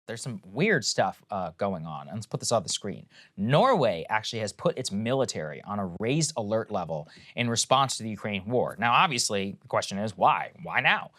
there's some weird stuff going on. And let's put this on the screen. Norway actually has put its military on a raised alert level in response to the Ukraine war. Now, obviously, the question is why? Why now?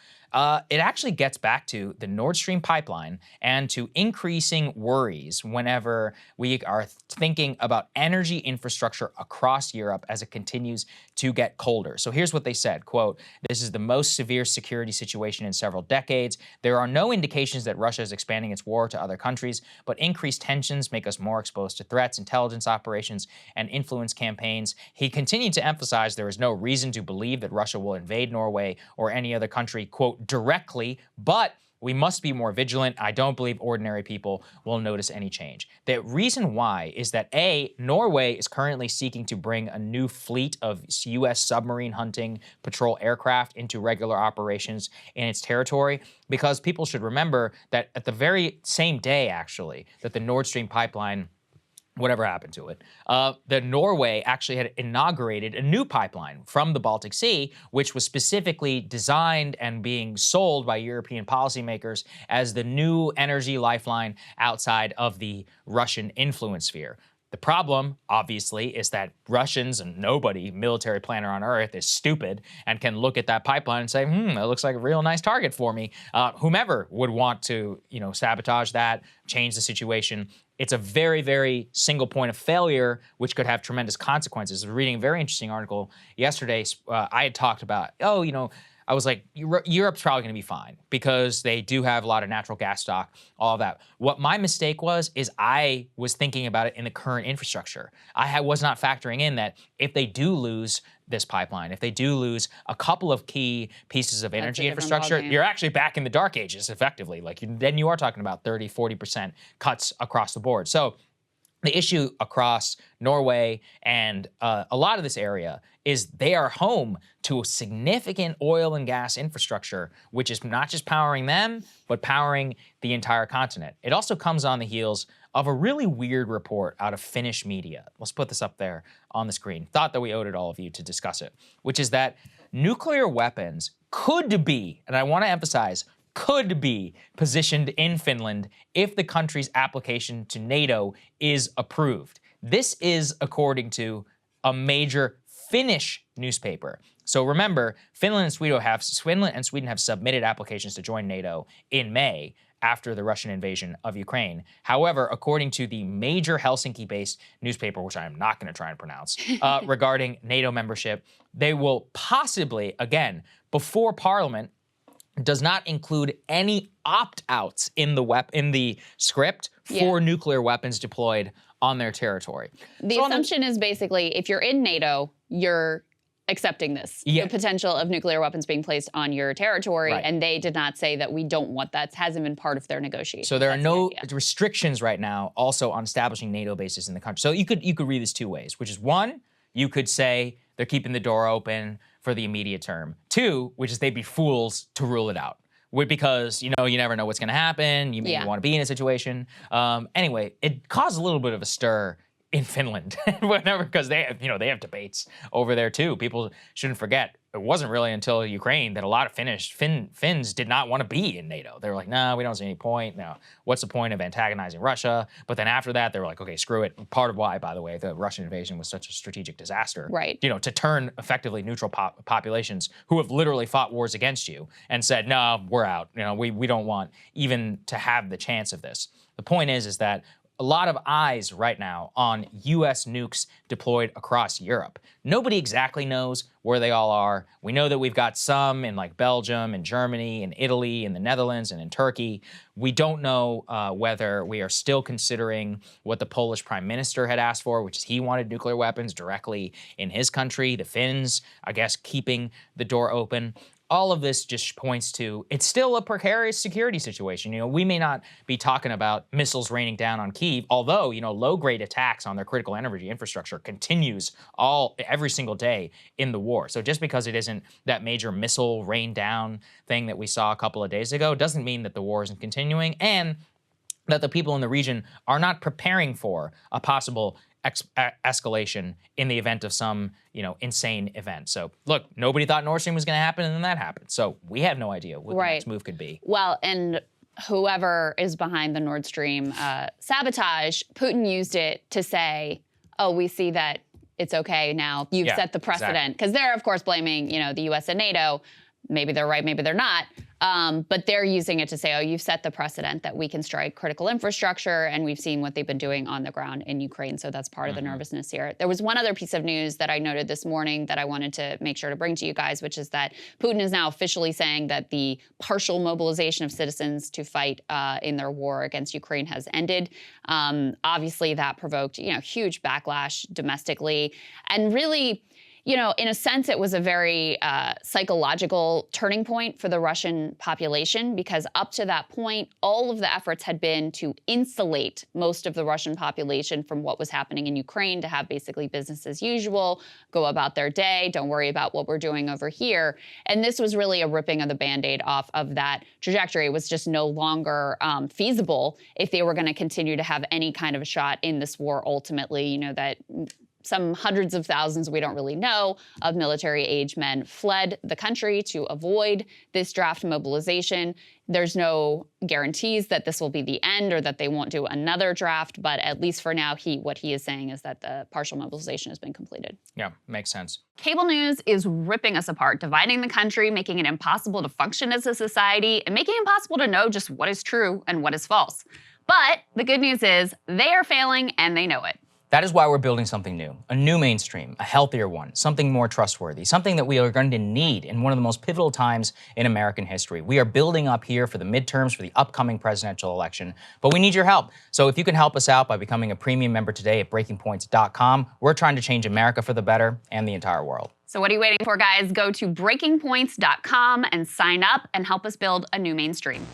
It actually gets back to the Nord Stream pipeline and to increasing worries whenever we are thinking about energy infrastructure across Europe as it continues to get colder. So here's what they said, quote, "This is the most severe security situation in several decades. There are no indications that Russia is expanding its war to other countries, but increased tensions make us more exposed to threats, intelligence operations, and influence campaigns." He continued to emphasize there is no reason to believe that Russia will invade Norway or any other country, quote, "directly, but we must be more vigilant. I don't believe ordinary people will notice any change." The reason why is that A, Norway is currently seeking to bring a new fleet of US submarine hunting patrol aircraft into regular operations in its territory, because people should remember that at the very same day, actually, that the Nord Stream pipeline, whatever happened to it, that Norway actually had inaugurated a new pipeline from the Baltic Sea, which was specifically designed and being sold by European policymakers as the new energy lifeline outside of the Russian influence sphere. The problem, obviously, is that Russians and nobody, military planner on Earth, is stupid and can look at that pipeline and say, that looks like a real nice target for me. Whomever would want to, sabotage that, change the situation. It's a very, very single point of failure, which could have tremendous consequences. I was reading a very interesting article yesterday. I had talked about, I was like, Europe's probably going to be fine because they do have a lot of natural gas stock, all of that. What my mistake was is I was thinking about it in the current infrastructure. I was not factoring in that if they do lose this pipeline, if they do lose a couple of key pieces of energy infrastructure, you're actually back in the dark ages, effectively. Then you are talking about 30, 40% cuts across the board. So the issue across Norway and a lot of this area is they are home to a significant oil and gas infrastructure, which is not just powering them, but powering the entire continent. It also comes on the heels of a really weird report out of Finnish media. Let's put this up there on the screen. Thought that we owed it all of you to discuss it, which is that nuclear weapons could be, and I want to emphasize, could be positioned in Finland if the country's application to NATO is approved. This is according to a major Finnish newspaper. So remember, Finland and Sweden have submitted applications to join NATO in May after the Russian invasion of Ukraine. However, according to the major Helsinki-based newspaper, which I am not going to try and pronounce, regarding NATO membership, they will possibly, again, before Parliament does not include any opt-outs in the script for nuclear weapons deployed on their territory. The assumption is basically if you're in NATO, you're accepting this, the potential of nuclear weapons being placed on your territory, and they did not say that we don't want that. It hasn't been part of their negotiation. So there are no restrictions right now also on establishing NATO bases in the country. So you could read this two ways, which is one, you could say they're keeping the door open for the immediate term. Two, which is they'd be fools to rule it out. Because, you never know what's going to happen. You may want to be in a situation. Anyway, it caused a little bit of a stir in Finland, because they have debates over there too. People shouldn't forget, it wasn't really until Ukraine that a lot of Finns did not want to be in NATO. They were like, no, we don't see any point. No, what's the point of antagonizing Russia? But then after that, they were like, okay, screw it. Part of why, by the way, the Russian invasion was such a strategic disaster. Right. To turn effectively neutral populations who have literally fought wars against you and said, no, we're out. We don't want even to have the chance of this. The point is that a lot of eyes right now on US nukes deployed across Europe. Nobody exactly knows where they all are. We know that we've got some in Belgium and Germany and Italy and the Netherlands and in Turkey. We don't know whether we are still considering what the Polish prime minister had asked for, which is he wanted nuclear weapons directly in his country. The Finns, I guess, keeping the door open. All of this just points to it's still a precarious security situation. We may not be talking about missiles raining down on Kyiv, although, low-grade attacks on their critical energy infrastructure continues every single day in the war. So just because it isn't that major missile rain down thing that we saw a couple of days ago doesn't mean that the war isn't continuing and that the people in the region are not preparing for a possible escalation in the event of some, insane event. So look, nobody thought Nord Stream was going to happen, and then that happened. So we have no idea what the next move could be. Well, and whoever is behind the Nord Stream sabotage, Putin used it to say, oh, we see that it's okay now. You've set the precedent. Because they're, of course, blaming, the U.S. and NATO. Maybe they're right, maybe they're not. But they're using it to say, oh, you've set the precedent that we can strike critical infrastructure, and we've seen what they've been doing on the ground in Ukraine. So that's part of the nervousness here. There was one other piece of news that I noted this morning that I wanted to make sure to bring to you guys, which is that Putin is now officially saying that the partial mobilization of citizens to fight in their war against Ukraine has ended. Obviously, that provoked, huge backlash domestically, and really, in a sense, it was a very psychological turning point for the Russian population, because up to that point, all of the efforts had been to insulate most of the Russian population from what was happening in Ukraine, to have basically business as usual, go about their day, don't worry about what we're doing over here. And this was really a ripping of the Band-Aid off of that trajectory. It was just no longer feasible if they were going to continue to have any kind of a shot in this war ultimately, that some hundreds of thousands, we don't really know, of military-age men fled the country to avoid this draft mobilization. There's no guarantees that this will be the end or that they won't do another draft, but at least for now, what he is saying is that the partial mobilization has been completed. Yeah, makes sense. Cable news is ripping us apart, dividing the country, making it impossible to function as a society, and making it impossible to know just what is true and what is false. But the good news is they are failing and they know it. That is why we're building something new, a new mainstream, a healthier one, something more trustworthy, something that we are going to need in one of the most pivotal times in American history. We are building up here for the midterms, for the upcoming presidential election, but we need your help. So if you can help us out by becoming a premium member today at breakingpoints.com, we're trying to change America for the better and the entire world. So what are you waiting for, guys? Go to breakingpoints.com and sign up and help us build a new mainstream.